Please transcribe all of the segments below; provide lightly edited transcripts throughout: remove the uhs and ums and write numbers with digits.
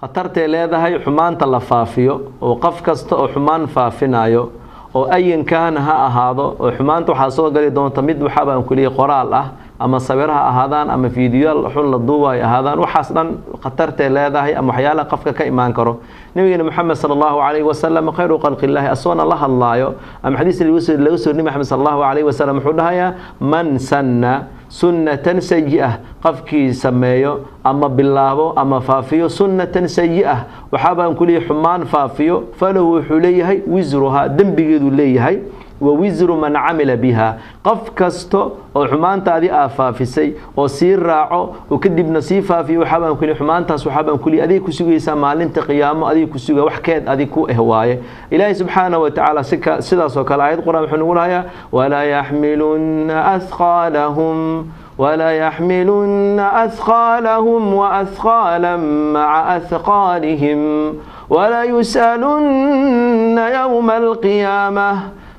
khatartay leedahay xumaanta la faafiyo oo qof kasta oo xumaan faafinayo oo ayan kaan ha ahaado oo xumaanta waxa soo gali doonta mid waxa baan kuliyay qoraal ah ama sawiraha ahaadaan ama fiidiyool xun la duubay ahaadaan waxaas dhan khatartay leedahay ama waxyaalaha qofka ka imaan karo nabiga maxamed sallallahu alayhi wasallam khayru khalqillahi aswana la hadlaayo ama xadiis lagu soo nabi maxamed sallallahu alayhi wasallam wuxuu dhahayaa man sanna sunnatan sayyi'ah qafkii sameeyo ama bilaabo ama faafiyo sunnatan sayyi'ah waxa baan kuliyay xumaan faafiyo falahu wuxuu leeyahay wizruha dambigeedu leeyahay ووزر من عمل بها قف كستو او حمانتادي افافسي او سي راعو وكدب نصيفا في وحبان كل حمانتاس وحبان كل ادي كسغيسا مالنت قيامه ادي كسغا وحكيد ادي كو اهوايه الهي سبحانه وتعالى سداس او كلا ايت قران وحو نقولها ولا يحملن اثقالهم وأثقالا مع أثقالهم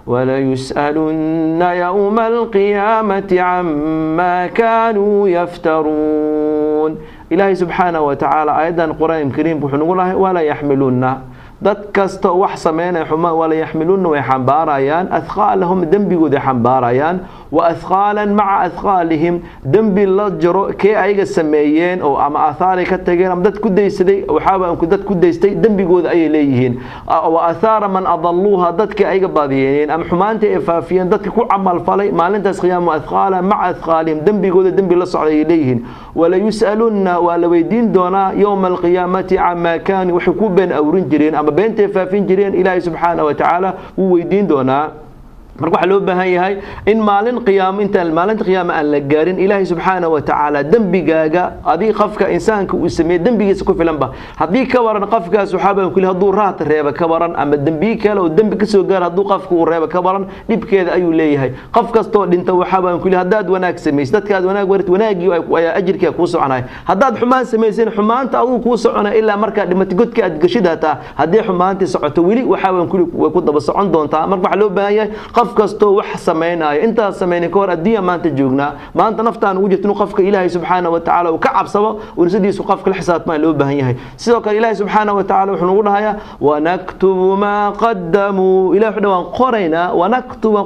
ولا يسألن يوم القيامة عما كانوا يفترون إلهي سبحانه وتعالى أيضا قرآن الكريم بحنقول ولا يحملون dad kasta wax sameynay xumaan wala yaxmiluuna way xambaarayaan athqaalahum dambigooda xambaarayaan wa athqaalan ma'a athqaalihim dambi la jiro kee ayaga sameeyeen oo ama athari ka tageen ama dad ku deysaday waxaaba ku dad ku deystay dambigooda ay leeyihiin wa athara man adalluha dadka ayaga baadiyeen ama xumaanta ay faafiyeen dadka ku amal falay maalintaas qiyaamo athqaalan ma'a athqaalihim dambigooda dambi la socday leeyihiin wala yusaluna wala weydiin doona yawm alqiyamati amma kaanu wuxuu ku been awrin jireen ama بنتي فافين جرين إلهي سبحانه وتعالى ويدين دونا marka waxa loo baahan yahay in maalin qiyaam inta maalin qiyaam aan la gaarin ilaahay subhanahu wa ta'ala dambigaaga adii qofka insaanka uu sameeyay dambigiisa ku filan ba hadii ka waran qofka saxaabada kulli haduu raat reeba ka waran ama dambi kale oo dambi ka soo gaar haduu qofku uu reeba ka waran dibkeeda ayuu leeyahay qof kasto dhinta waxaabaan kulli hadaad wanaag sameeyay dadkaad wanaag warit wanaagi ay ajirka ku soconay hadaad xumaan sameeyeen xumaanta uu ku soconay ilaa marka dhimatay godka aad gashidata hadii xumaantii socoto wili waxaabaan kulli way ku daba socon doontaa marka waxa loo baahan yahay qof kasto wax sameeynayo inta sameeyay ka hor adiya maanta joognaa maanta naftaan ugu jirtay qofka ilaahay subhanahu wa ta'ala uu ka cabsado ursidiisu qofka la xisaabtama loo baahan yahay sidoo kale ilaahay subhanahu wa ta'ala wuxuu ugu dhahayaa wa naktubu ma qaddamu ilaahay dhawaan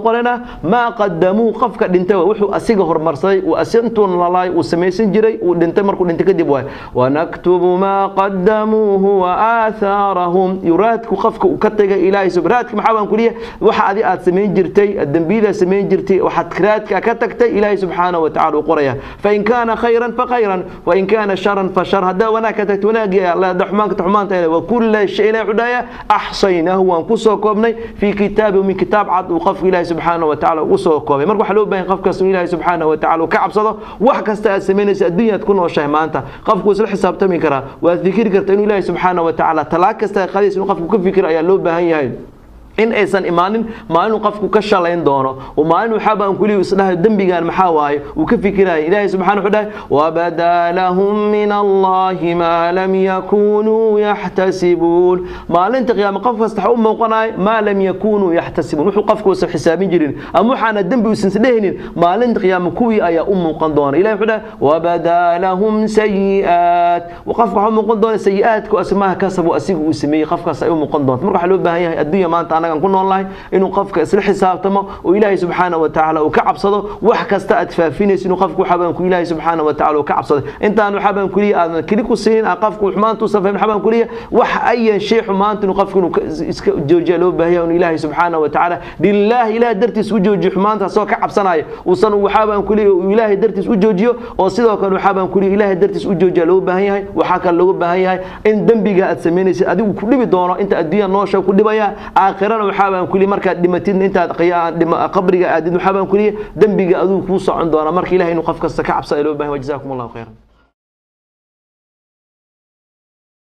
qorayna ma qaddamu qofka dhintay wuxuu asiga hormarsaday oo asintoon lalaay uu sameeysan jiray uu dhintay markuu dhintay kadib way wa naktubu ma qaddamuhu wa atharahum yuraadku qofka uu ka tagay ilaahay subhanahu maxaa baan kuliye waxa aad sameeyay jirtay الدنبيذا سمين جرتي وحد كراتك كتكتي إلهي سبحانه وتعالى وقريه فإن كان خيرا فخيرا وإن كان شرا فشر هذا وانا كتكت وناقي الله دحمان كتحمان وكل شيء عدايا أحصيناه وانقصه في كتاب ومن كتاب عد وقف إلهي سبحانه وتعالى وقصه كوبي مرقو حلو بين قف كسم إلهي سبحانه وتعالى وكعب صده وحكست سمين الدنيا تكون وشاه مانتا قف كوس الحساب تمي كرا والذكر كرتين إلهي سبحانه وتعالى تلاكست خليس وقف كيف فكر يا لو بهاي إن إنسان إيمان ما إنه قفك كشلين دونه وما إنه حابا كل يصلح الدم بجان محاواي وكيف كراي إلهي سبحانه وتعالى وبدا لهم من الله ما لم يكونوا يحتسبون ما لنت قيام قف استحوم موقناي ما لم يكونوا يحتسبون وحو قفك وسب حسابين جرين أمو حنا الدم بيسنسدهن ما لنت قيام كوي أي قندون إلهي وتعالى وبدا لهم سيئات وقفك هم قندون سيئات كأسماها كسبوا أسيق وسمي قفك سيئهم قندون مرة حلو بها هي الدنيا ما أنت كن والله إنه قفك إسل حسابتما وإلهي سبحانه وتعالى وكعب صده وحكست أتفافينيس إنه قفك وحبان كإلهي سبحانه وتعالى وكعب صده أنت أنا حبان كلية أنا كليكو سين قفك وحمان توصف من حبان كلية وح أي شيء حمان إنه قفك إنه جوجلو بهي إلهي سبحانه وتعالى لله إله درتس وجوج حمان تسوى كعب صنايع وصن وحبان كلية وإلهي درتس وجوجيو وصيده كان وحبان كلية إلهي درتس وجوجلو بهي وحكى له بهي إن دنبي جاءت سمينيس أدي وكل بدونه أنت أديها ناشة وكل بيا آخر وحابان كلي مركا دمتين انت قبرك ادين وحابان كلي دنبيga aduu ku socon doona markii ilaahay inuu qofka ka cabsado ilaahay wajzaakum Allahu khayran